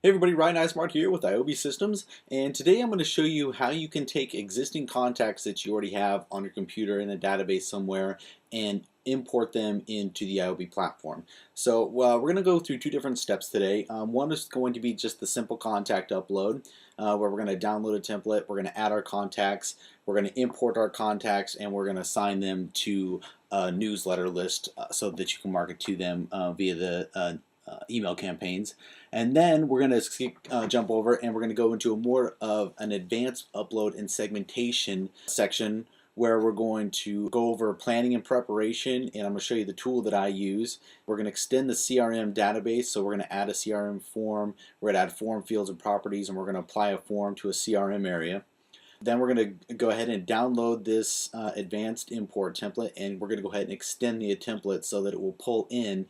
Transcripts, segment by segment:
Hey everybody, Ryan Eismart here with IOB Systems, and today I'm going to show you how you can take existing contacts that you already have on your computer in a database somewhere and import them into the IOB platform. So we're going to go through two different steps today. One is going to be just the simple contact upload, where we're going to download a template, we're going to add our contacts, we're going to import our contacts, and we're going to assign them to a newsletter list so that you can market to them via the email campaigns. And then we're going to jump over and we're going to go into a more of an advanced upload and segmentation section where we're going to go over planning and preparation, and I'm going to show you the tool that I use. We're going to extend the CRM database, so we're going to add a CRM form, we're going to add form fields and properties, and we're going to apply a form to a CRM area. Then we're going to go ahead and download this advanced import template, and we're going to go ahead and extend the template so that it will pull in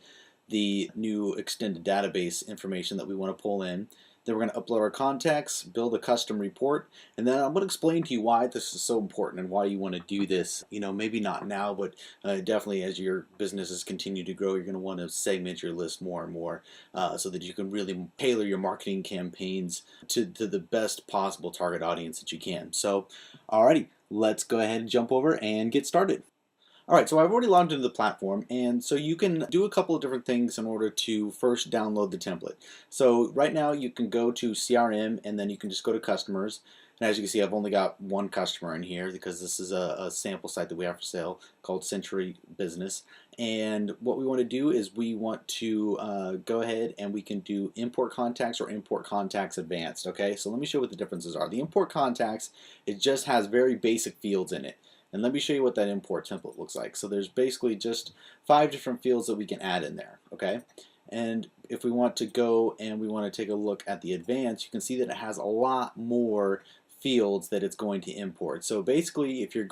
the new extended database information that we want to pull in. Then we're going to upload our contacts, build a custom report, and then I'm going to explain to you why this is so important and why you want to do this. You know, maybe not now, but definitely as your businesses continue to grow, you're going to want to segment your list more and more so that you can really tailor your marketing campaigns to the best possible target audience that you can. So, alrighty, let's go ahead and jump over and get started. Alright, so I've already logged into the platform, and so you can do a couple of different things in order to first download the template. So right now you can go to CRM and then you can just go to customers. And as you can see, I've only got one customer in here because this is a sample site that we have for sale called Century Business. And what we want to do is we want to go ahead and we can do import contacts or import contacts advanced. Okay, so let me show you what the differences are. The import contacts, it just has very basic fields in it. And let me show you what that import template looks like. So there's basically just 5 different fields that we can add in there, okay? And if we want to go and we want to take a look at the advanced, you can see that it has a lot more fields that it's going to import. So basically, if you've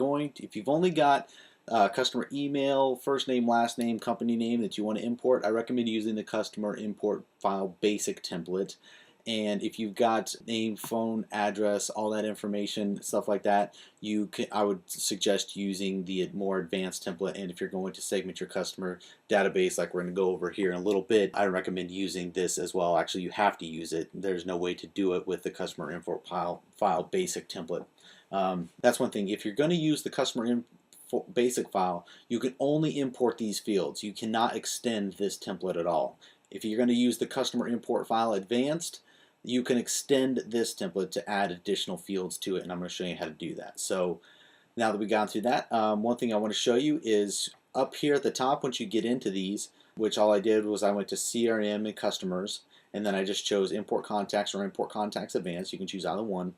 only got customer email, first name, last name, company name that you want to import, I recommend using the customer import file basic template. And if you've got name, phone, address, all that information, stuff like that, I would suggest using the more advanced template. And if you're going to segment your customer database, like we're going to go over here in a little bit, I recommend using this as well. Actually, you have to use it. There's no way to do it with the customer import file basic template. That's one thing. If you're going to use the customer basic file, you can only import these fields. You cannot extend this template at all. If you're going to use the customer import file advanced, you can extend this template to add additional fields to it, and I'm going to show you how to do that. So now that we've gone through that, one thing I want to show you is up here at the top once you get into these, which all I did was I went to CRM and customers, and then I just chose import contacts or import contacts advanced. You can choose either one.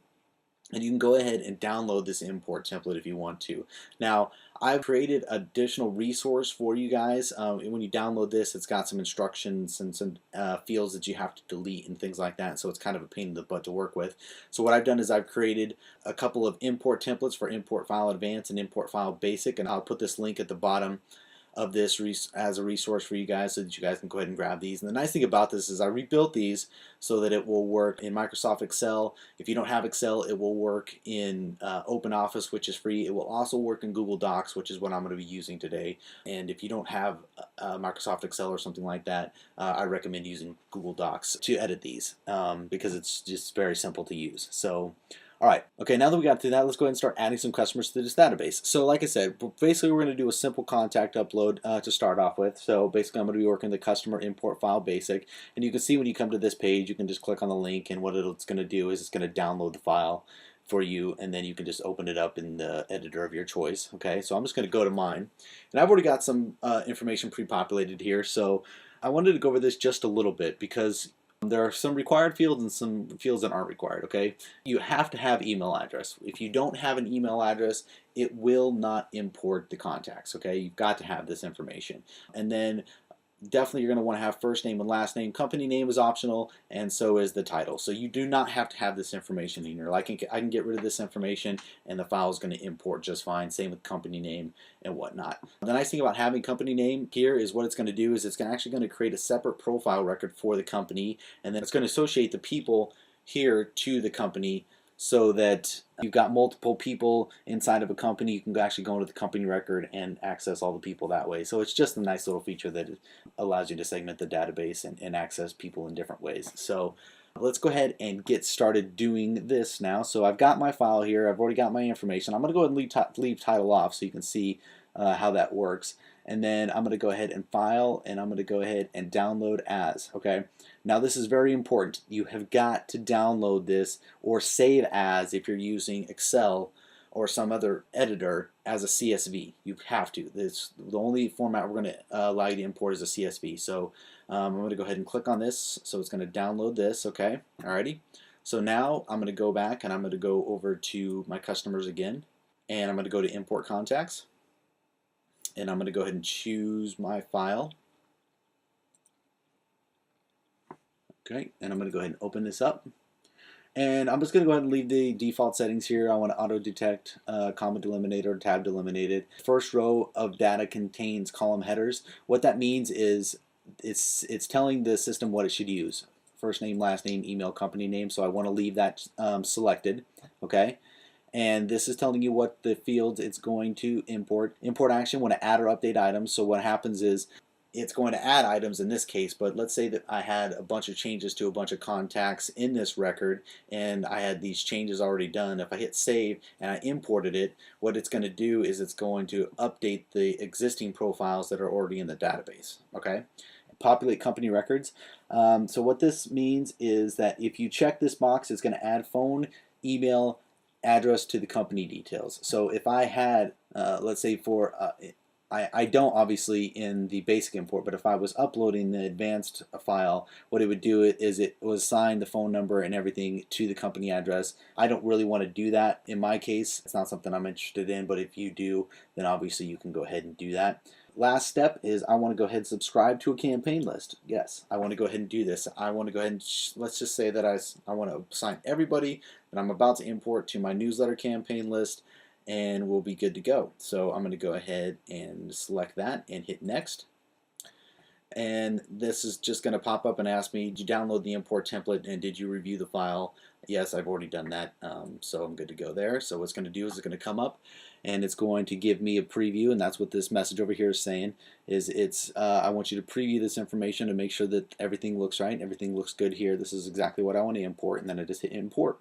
And you can go ahead and download this import template if you want to. Now, I've created additional resource for you guys. When you download this, it's got some instructions and some fields that you have to delete and things like that. So it's kind of a pain in the butt to work with. So what I've done is I've created a couple of import templates for import file advanced and import file basic. And I'll put this link at the bottom of this as a resource for you guys so that you guys can go ahead and grab these. And the nice thing about this is I rebuilt these so that it will work in Microsoft Excel. If you don't have Excel, it will work in OpenOffice, which is free. It will also work in Google Docs, which is what I'm going to be using today. And if you don't have Microsoft Excel or something like that, I recommend using Google Docs to edit these because it's just very simple to use. So alright, okay, now that we got through that, let's go ahead and start adding some customers to this database. So like I said, basically we're going to do a simple contact upload to start off with. So basically I'm going to be working the customer import file basic. And you can see when you come to this page, you can just click on the link, and what it's going to do is it's going to download the file for you, and then you can just open it up in the editor of your choice. Okay, so I'm just going to go to mine. And I've already got some information pre-populated here, so I wanted to go over this just a little bit because there are some required fields and some fields that aren't required, okay? You have to have email address. If you don't have an email address, it will not import the contacts, okay? You've got to have this information. And then definitely you're going to want to have first name and last name. Company name is optional, and so is the title. So you do not have to have this information in here. I can get rid of this information, and the file is going to import just fine. Same with company name and whatnot. The nice thing about having company name here is what it's going to do is it's actually going to create a separate profile record for the company, and then it's going to associate the people here to the company so that you've got multiple people inside of a company. You can actually go into the company record and access all the people that way. So it's just a nice little feature that allows you to segment the database and access people in different ways. So Let's go ahead and get started doing this now. So I've got my file here. I've already got my information. I'm going to go ahead and leave title off so you can see how that works. And then I'm going to go ahead and file, and I'm going to go ahead and download as. Okay. Now this is very important. You have got to download this or save as if you're using Excel or some other editor as a CSV. You have to. This the only format we're going to allow you to import is a CSV. So I'm going to go ahead and click on this. So it's going to download this. Okay. Alrighty. So now I'm going to go back and I'm going to go over to my customers again, and I'm going to go to import contacts, and I'm going to go ahead and choose my file. Okay, and I'm going to go ahead and open this up. And I'm just going to go ahead and leave the default settings here. I want to auto detect, comma delimitator, tab delimited. First row of data contains column headers. What that means is it's telling the system what it should use. First name, last name, email, company name. So I want to leave that selected. Okay. And this is telling you what the fields it's going to import. Import action, want to add or update items. So what happens is it's going to add items in this case, but let's say that I had a bunch of changes to a bunch of contacts in this record and I had these changes already done. If I hit save and I imported it, what it's going to do is it's going to update the existing profiles that are already in the database. Okay, populate company records. So what this means is that if you check this box, it's going to add phone, email, address to the company details. So if I had, let's say for I don't obviously in the basic import, but if I was uploading the advanced file, what it would do is it would assign the phone number and everything to the company address. I don't really want to do that in my case. It's not something I'm interested in, but if you do, then obviously you can go ahead and do that. Last step is I want to go ahead and subscribe to a campaign list. Yes, I want to go ahead and do this. I want to go ahead and let's just say that I want to assign everybody that I'm about to import to my newsletter campaign list, and we'll be good to go. So I'm going to go ahead and select that and hit next. And this is just going to pop up and ask me, did you download the import template and did you review the file? Yes, I've already done that, so I'm good to go there. So what's going to do is it's going to come up and it's going to give me a preview, and that's what this message over here is saying, is I want you to preview this information to make sure that everything looks right, everything looks good here. This is exactly what I want to import, and then I just hit import.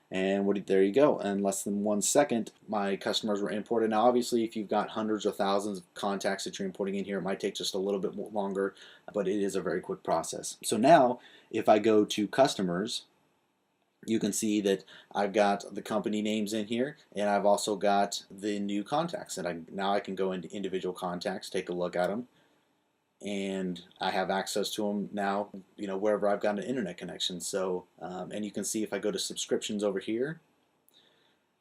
And there you go. In less than 1 second, my customers were imported. Now, obviously, if you've got hundreds or thousands of contacts that you're importing in here, it might take just a little bit longer, but it is a very quick process. So now, if I go to customers, you can see that I've got the company names in here, and I've also got the new contacts. And now I can go into individual contacts, take a look at them, and I have access to them now, you know, wherever I've got an internet connection. So, and you can see if I go to subscriptions over here,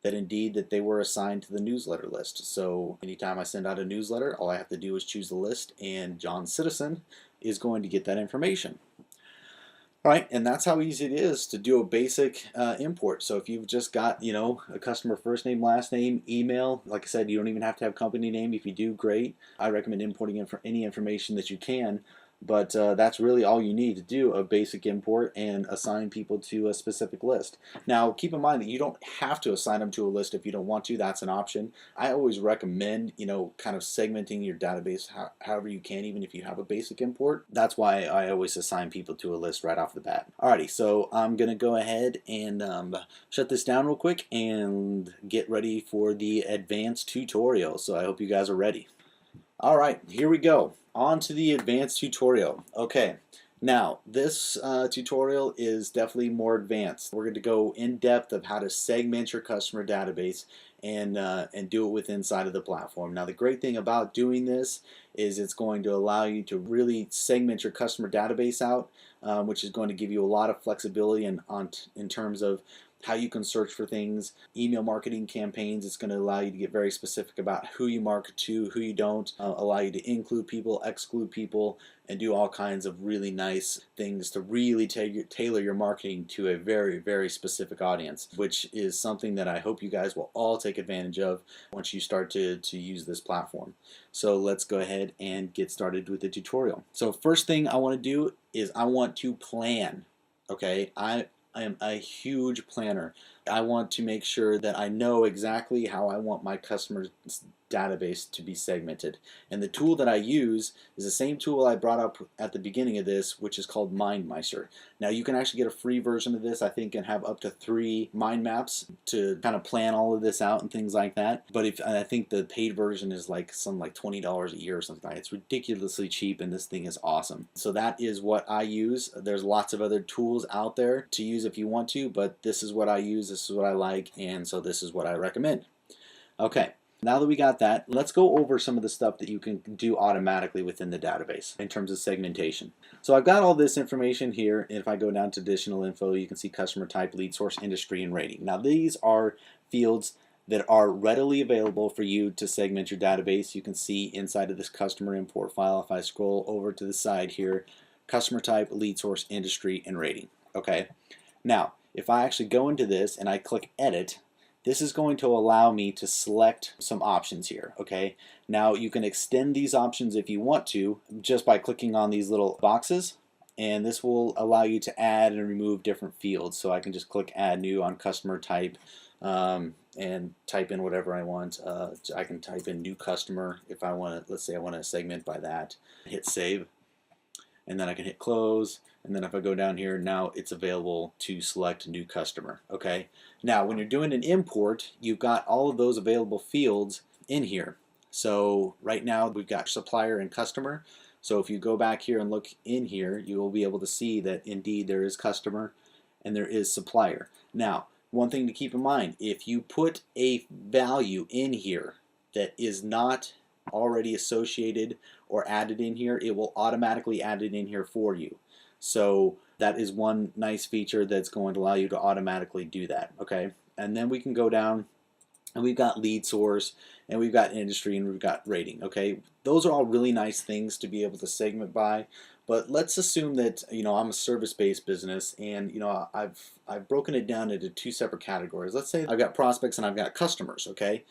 that indeed that they were assigned to the newsletter list. So anytime I send out a newsletter, all I have to do is choose the list, and John Citizen is going to get that information. All right, and that's how easy it is to do a basic import. So if you've just got, you know, a customer first name, last name, email, like I said, you don't even have to have company name. If you do, great. I recommend importing in for any information that you can. But that's really all you need to do a basic import and assign people to a specific list. Now, keep in mind that you don't have to assign them to a list if you don't want to. That's an option. I always recommend, you know, kind of segmenting your database however you can, even if you have a basic import. That's why I always assign people to a list right off the bat. Alrighty, so I'm going to go ahead and shut this down real quick and get ready for the advanced tutorial. So I hope you guys are ready. Alright, here we go. On to the advanced tutorial. Okay, now this tutorial is definitely more advanced. We're going to go in depth of how to segment your customer database and do it within inside of the platform. Now the great thing about doing this is it's going to allow you to really segment your customer database out, which is going to give you a lot of flexibility in terms of how you can search for things. Email marketing campaigns, it's going to allow you to get very specific about who you market to, who you don't, allow you to include people, exclude people, and do all kinds of really nice things to really tailor your marketing to a very, very specific audience, which is something that I hope you guys will all take advantage of once you start to use this platform. So let's go ahead and get started with the tutorial. So first thing I want to do is I want to plan. Okay, I am a huge planner. I want to make sure that I know exactly how I want my customer's database to be segmented. And the tool that I use is the same tool I brought up at the beginning of this, which is called MindMySir. Now you can actually get a free version of this, I think, and have up to 3 mind maps to kind of plan all of this out and things like that. But I think the paid version is like $20 a year or something like that. It's ridiculously cheap, and this thing is awesome. So that is what I use. There's lots of other tools out there to use if you want to, but this is what I use, this is what I like, and so this is what I recommend. Okay. Now that we got that, let's go over some of the stuff that you can do automatically within the database in terms of segmentation. So I've got all this information here. If I go down to additional info, you can see customer type, lead source, industry, and rating. Now these are fields that are readily available for you to segment your database. You can see inside of this customer import file, if I scroll over to the side here, customer type, lead source, industry, and rating. Okay. Now, if I actually go into this and I click edit, this is going to allow me to select some options here, okay? Now you can extend these options if you want to just by clicking on these little boxes, and this will allow you to add and remove different fields. So I can just click add new on customer type and type in whatever I want. I can type in new customer if I want to, let's say I want to segment by that. Hit save, and then I can hit close. And then if I go down here, now it's available to select new customer. Okay. Now when you're doing an import, you've got all of those available fields in here. So right now we've got supplier and customer. So if you go back here and look in here, you will be able to see that indeed there is customer and there is supplier. Now, one thing to keep in mind, if you put a value in here that is not already associated or added in here, it will automatically add it in here for you. So that is one nice feature that's going to allow you to automatically do that, okay? And then we can go down and we've got lead source and we've got industry and we've got rating, okay? Those are all really nice things to be able to segment by, but let's assume that, you know, I'm a service-based business and, you know, I've broken it down into 2 separate categories. Let's say I've got prospects and I've got customers, okay?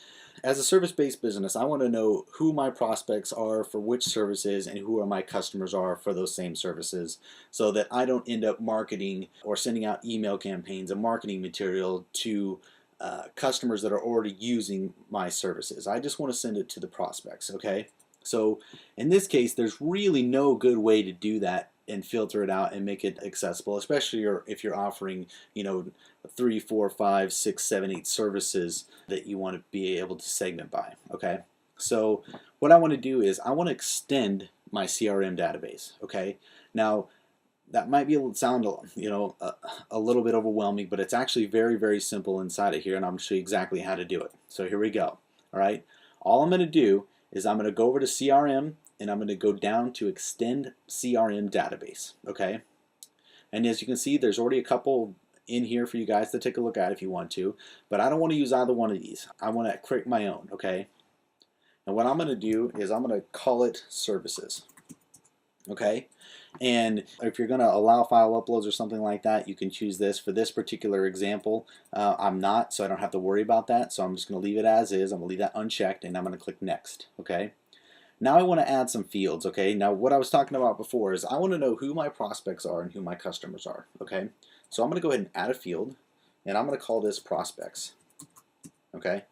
As a service-based business, I want to know who my prospects are for which services and who my customers are for those same services, so that I don't end up marketing or sending out email campaigns and marketing material to customers that are already using my services. I just want to send it to the prospects, okay? So in this case, there's really no good way to do that and filter it out and make it accessible, especially if you're offering, you know, 3, 4, 5, 6, 7, 8 services that you want to be able to segment by, okay? So what I want to do is I want to extend my CRM database, okay? Now, that might sound, you know, a little bit overwhelming, but it's actually very, very simple inside of here, and I'm going to show you exactly how to do it. So here we go, all right? All I'm going to do is I'm going to go over to CRM, and I'm going to go down to extend CRM database, okay? And as you can see, there's already a couple in here for you guys to take a look at if you want to, but I don't want to use either one of these. I want to create my own, okay? And what I'm going to do is I'm going to call it services, okay? And if you're going to allow file uploads or something like that, you can choose this. For this particular example, I'm not, so I don't have to worry about that. So I'm just going to leave it as is. I'm going to leave that unchecked, and I'm going to click next, okay? Now I want to add some fields, okay? Now what I was talking about before is I want to know who my prospects are and who my customers are, okay? So I'm going to go ahead and add a field, and I'm going to call this prospects, okay?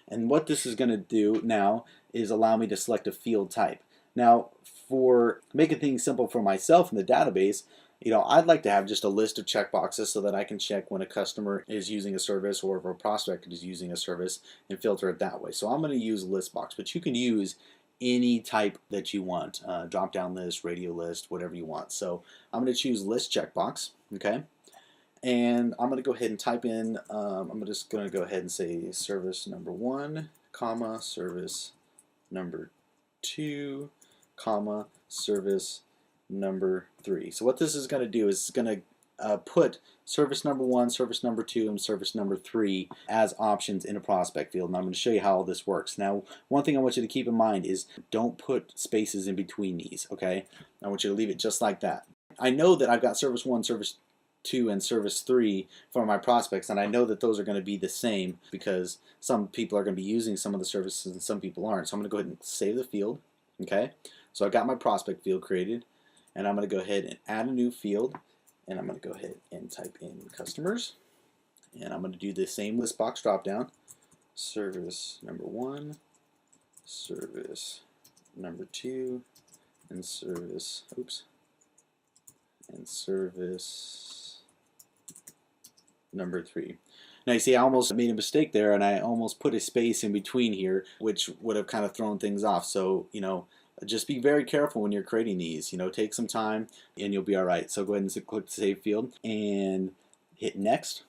And what this is going to do now is allow me to select a field type. Now, for making things simple for myself in the database, you know, I'd like to have just a list of checkboxes so that I can check when a customer is using a service or if a prospect is using a service and filter it that way. So I'm going to use a list box, but you can use any type that you want, drop down list, radio list, whatever you want. So I'm going to choose list checkbox, okay? And I'm going to go ahead and type in, I'm just going to go ahead and say service number 1, comma, service number 2, comma, service number 3. So what this is going to do is it's going to put service number 1, service number 2, and service number 3 as options in a prospect field. And I'm going to show you how all this works. Now, one thing I want you to keep in mind is don't put spaces in between these, okay? I want you to leave it just like that. I know that I've got service 1, service 2, and service 3 for my prospects, and I know that those are going to be the same because some people are going to be using some of the services and some people aren't. So I'm going to go ahead and save the field, okay? So I've got my prospect field created, and I'm going to go ahead and add a new field, and I'm going to go ahead and type in customers, And I'm going to do the same list box drop down. Service number 1, service number 2, and service, and service number 3. Now you see I almost made a mistake there, and I almost put a space in between here, which would have kind of thrown things off. So, just be very careful when you're creating these. Take some time and you'll be all right. So go ahead and click the save field and hit next.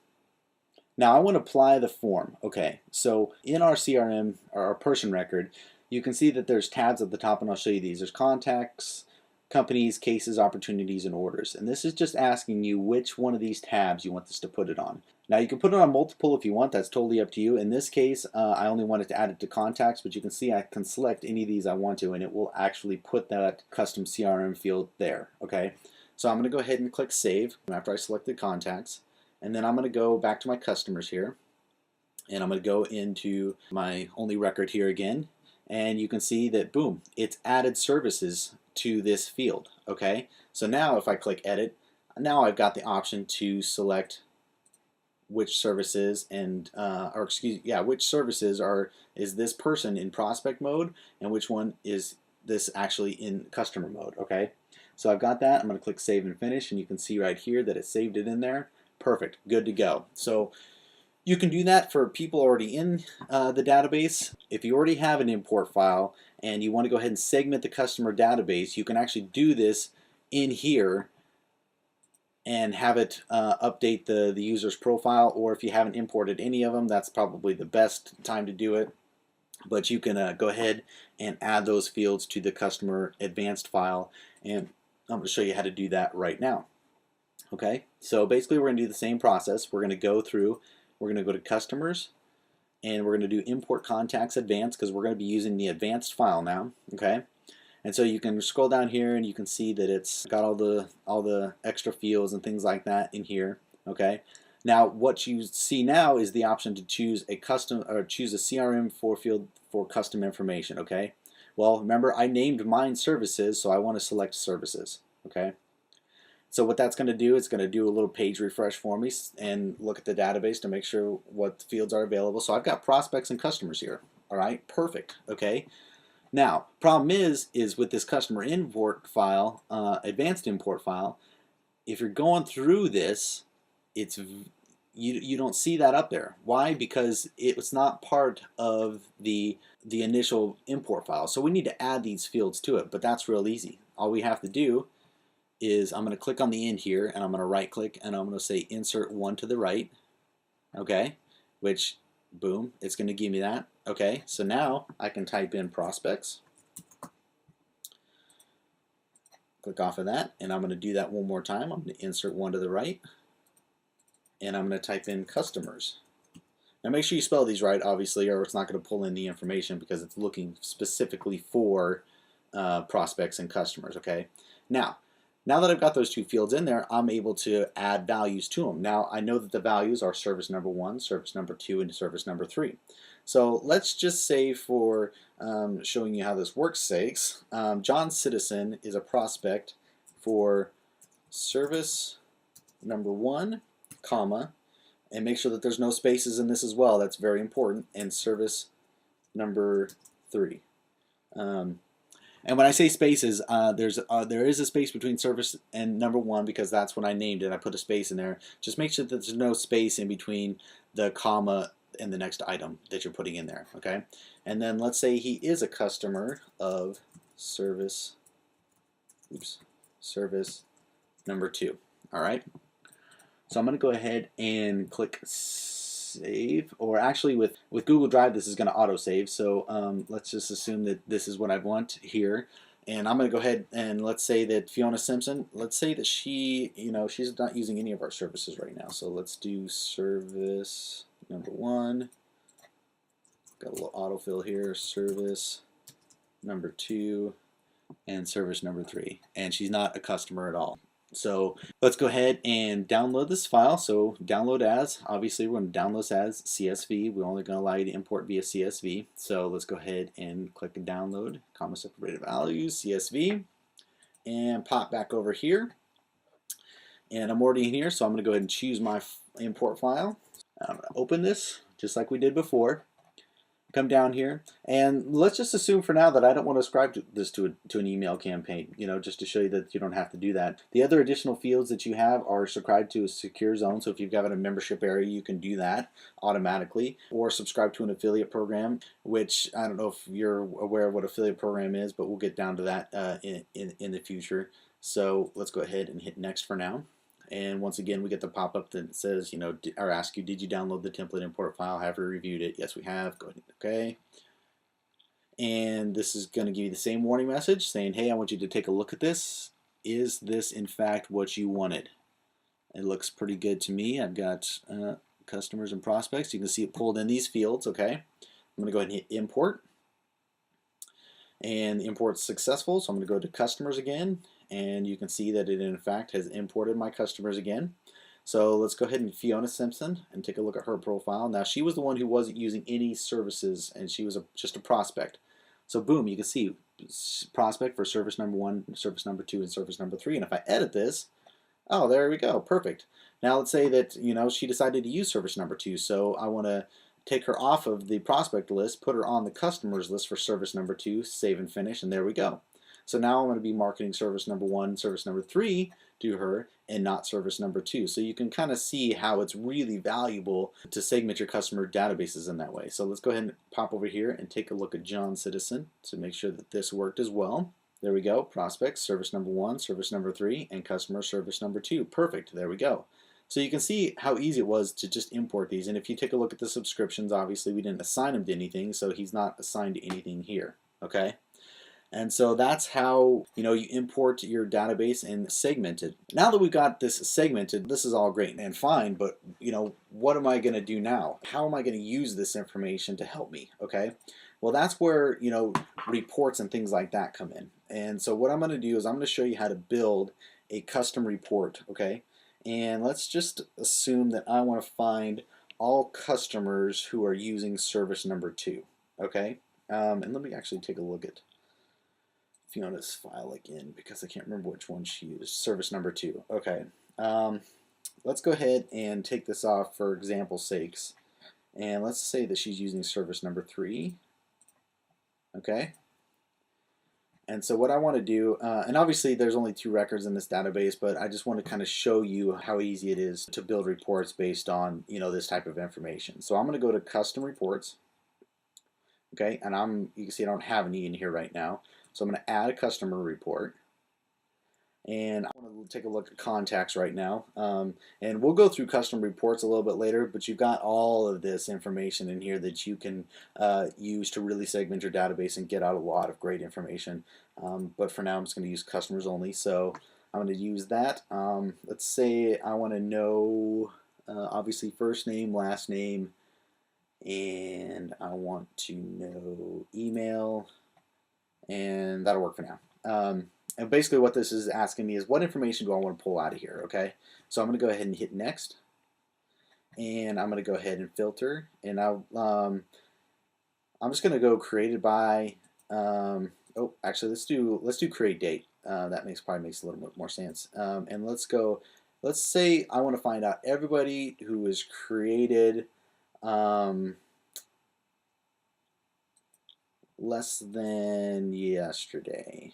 Now I want to apply the form. Okay, so in our CRM, or our person record, you can see that there's tabs at the top, and I'll show you these. There's contacts, companies, cases, opportunities, and orders. And this is just asking you which one of these tabs you want this to put it on. Now you can put it on multiple if you want. That's totally up to you. In this case, I only wanted to add it to contacts, but you can see I can select any of these I want to, and it will actually put that custom CRM field there. Okay, so I'm going to go ahead and click save after I selected contacts. And then I'm going to go back to my customers here, and I'm going to go into my only record here again, and you can see that boom, it's added services to this field. Okay, so now if I click edit, now I've got the option to select which services and which services is this person in prospect mode, and which one is this actually in customer mode. Okay, so I've got that. I'm going to click save and finish, and you can see right here that it saved it in there. Perfect, good to go. So you can do that for people already in the database. If you already have an import file and you want to go ahead and segment the customer database, you can actually do this in here and have it update the user's profile. Or if you haven't imported any of them, that's probably the best time to do it. But you can go ahead and add those fields to the customer advanced file, and I'm going to show you how to do that right now. Okay, so basically we're going to do the same process. We're going to go to customers, and we're going to do import contacts advanced, because we're going to be using the advanced file now. Okay, and so you can scroll down here and you can see that it's got all the extra fields and things like that in here. Okay, now what you see now is the option to choose a CRM field for custom information. Okay, well remember I named mine services, so I want to select services. Okay, so what that's going to do, it's going to do a little page refresh for me and look at the database to make sure what fields are available. So I've got prospects and customers here. All right, perfect. Okay. Now, problem is with this customer import file, advanced import file, if you're going through this, you don't see that up there. Why? Because it's not part of the initial import file. So we need to add these fields to it, but that's real easy. All we have to do is I'm going to click on the end here, and I'm going to right click, and I'm going to say insert one to the right. Okay, which boom, it's going to give me that. Okay, so now I can type in prospects, click off of that, and I'm going to do that one more time. I'm going to insert one to the right, and I'm going to type in customers. Now make sure you spell these right, obviously, or it's not going to pull in the information because it's looking specifically for prospects and customers. Okay, now that I've got those two fields in there, I'm able to add values to them. Now I know that the values are service number 1, service number 2, and service number 3. So let's just say, for showing you how this works sakes, John Citizen is a prospect for service number 1, comma, and make sure that there's no spaces in this as well. That's very important. And service number 3. And when I say spaces, there is a space between service and number 1, because that's when I named it. I put a space in there. Just make sure that there's no space in between the comma and the next item that you're putting in there. Okay, and then let's say he is a customer of service number 2. All right. So I'm going to go ahead and click save, or actually with Google Drive this is going to auto save. So let's just assume that this is what I want here, and I'm going to go ahead and let's say that Fiona Simpson, let's say that she's not using any of our services right now. So let's do service number 1. Got a little autofill here. Service number 2 and service number 3, and she's not a customer at all. So let's go ahead and download this file. So download as, obviously we're going to download this as CSV. We're only going to allow you to import via CSV. So let's go ahead and click download, comma separated values, CSV, and pop back over here. And I'm already in here, so I'm going to go ahead and choose my import file. I'm going to open this just like we did before. Come down here, and let's just assume for now that I don't want to ascribe this to an email campaign, just to show you that you don't have to do that. The other additional fields that you have are subscribed to a secure zone, so if you've got a membership area, you can do that automatically, or subscribe to an affiliate program, which I don't know if you're aware of what affiliate program is, but we'll get down to that in the future. So let's go ahead and hit next for now. And once again, we get the pop-up that says, or ask you, did you download the template import file? Have we reviewed it? Yes, we have. Go ahead and OK. And this is going to give you the same warning message saying, hey, I want you to take a look at this. Is this, in fact, what you wanted? It looks pretty good to me. I've got customers and prospects. You can see it pulled in these fields. OK. I'm going to go ahead and hit import. And the import's successful, so I'm going to go to customers again, and you can see that it in fact has imported my customers again. So let's go ahead and Fiona Simpson and take a look at her profile. Now she was the one who wasn't using any services, and she was just a prospect. So boom, you can see prospect for service number 1, service number 2, and service number 3. And if I edit this, oh, there we go, perfect. Now let's say that she decided to use service number 2, so I want to take her off of the prospect list, put her on the customers list for service number 2, save and finish, and there we go. So now I'm going to be marketing service number 1, service number 3 to her, and not service number 2. So you can kind of see how it's really valuable to segment your customer databases in that way. So let's go ahead and pop over here and take a look at John Citizen to make sure that this worked as well. There we go, prospects, service number 1, service number 3, and customer service number 2. Perfect, there we go. So you can see how easy it was to just import these. And if you take a look at the subscriptions, obviously we didn't assign him to anything, so he's not assigned to anything here, okay? And so that's how you import your database and segment it. Now that we've got this segmented, this is all great and fine, but what am I going to do now? How am I going to use this information to help me, okay? Well, that's where reports and things like that come in. And so what I'm going to do is I'm going to show you how to build a custom report, okay? And let's just assume that I want to find all customers who are using service number 2, okay? And let me actually take a look at Fiona's file again because I can't remember which one she used. Service number 2, okay. Let's go ahead and take this off for example's sakes. And let's say that she's using service number 3, okay? And so what I want to do, and obviously there's only 2 records in this database, but I just want to kind of show you how easy it is to build reports based on this type of information. So I'm going to go to custom reports, okay, and you can see I don't have any in here right now. So I'm going to add a customer report, and I want to take a look at contacts right now. And we'll go through custom reports a little bit later, but you've got all of this information in here that you can use to really segment your database and get out a lot of great information. But for now, I'm just going to use customers only. So I'm going to use that. Let's say I want to know, obviously, first name, last name, and I want to know email, and that'll work for now. And basically what this is asking me is what information do I want to pull out of here, okay? So I'm going to go ahead and hit next, and I'm going to go ahead and filter, and I'm just going to go created by, oh, actually let's do create date. That probably makes a little bit more sense. And let's say I want to find out everybody who was created less than yesterday,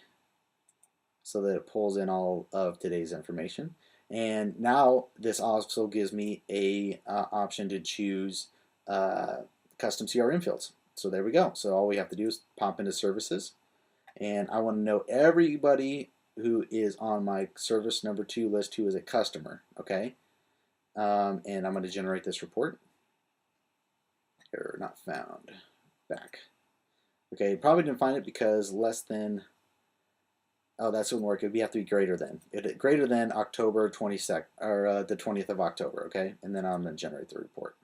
so that it pulls in all of today's information. And now this also gives me a option to choose custom CRM fields. So there we go. So all we have to do is pop into services, and I want to know everybody who is on my service number 2 list who is a customer, okay? And I'm going to generate this report. Error not found. Back. Okay, probably didn't find it because less than, oh, that's wouldn't work. It would have to be greater than. Greater than October 22nd, or the 20th of October, okay? And then I'm going to generate the report.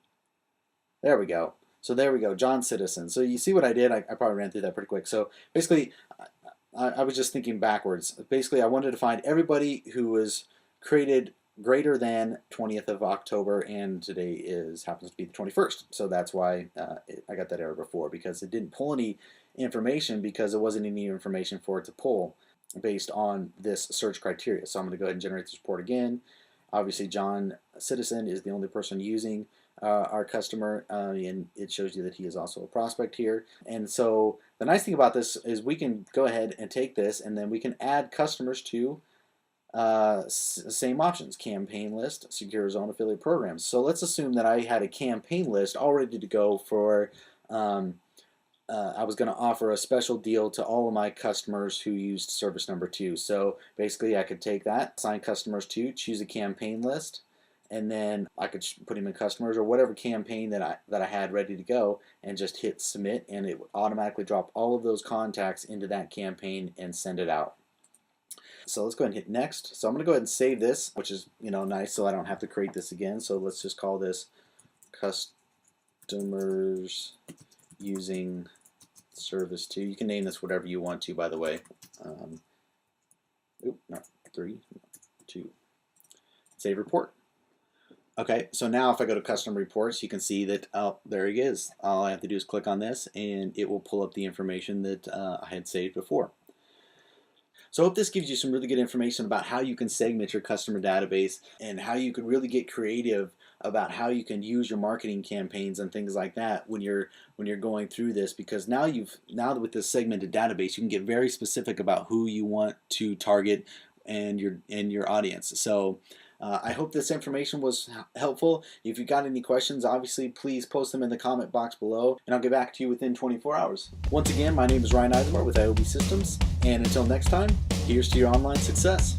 There we go. So there we go, John Citizen. So you see what I did? I probably ran through that pretty quick. So basically, I was just thinking backwards. Basically, I wanted to find everybody who was created greater than 20th of October, and today happens to be the 21st. So that's why I got that error before, because it didn't pull any information because there wasn't any information for it to pull based on this search criteria. So I'm going to go ahead and generate this report again. Obviously, John Citizen is the only person using our customer, and it shows you that he is also a prospect here. And so the nice thing about this is we can go ahead and take this, and then we can add customers to same options: campaign list, secure zone, affiliate programs. So let's assume that I had a campaign list all ready to go for I was going to offer a special deal to all of my customers who used service number 2. So basically I could take that, assign customers to, choose a campaign list, and then I could put him in customers or whatever campaign that I had ready to go, and just hit submit, and it would automatically drop all of those contacts into that campaign and send it out. So let's go ahead and hit next. So I'm going to go ahead and save this, which is nice, so I don't have to create this again. So let's just call this customers using service 2. You can name this whatever you want to, by the way. No, 3, 2. Save report. Okay, so now if I go to custom reports, you can see that, oh, there he is. All I have to do is click on this, and it will pull up the information that I had saved before. So I hope this gives you some really good information about how you can segment your customer database and how you can really get creative about how you can use your marketing campaigns and things like that when you're going through this, because now with this segmented database, you can get very specific about who you want to target and your audience. So I hope this information was helpful. If you got any questions, obviously please post them in the comment box below, and I'll get back to you within 24 hours. Once again, my name is Ryan Eisenberg with IOB Systems, and until next time, here's to your online success.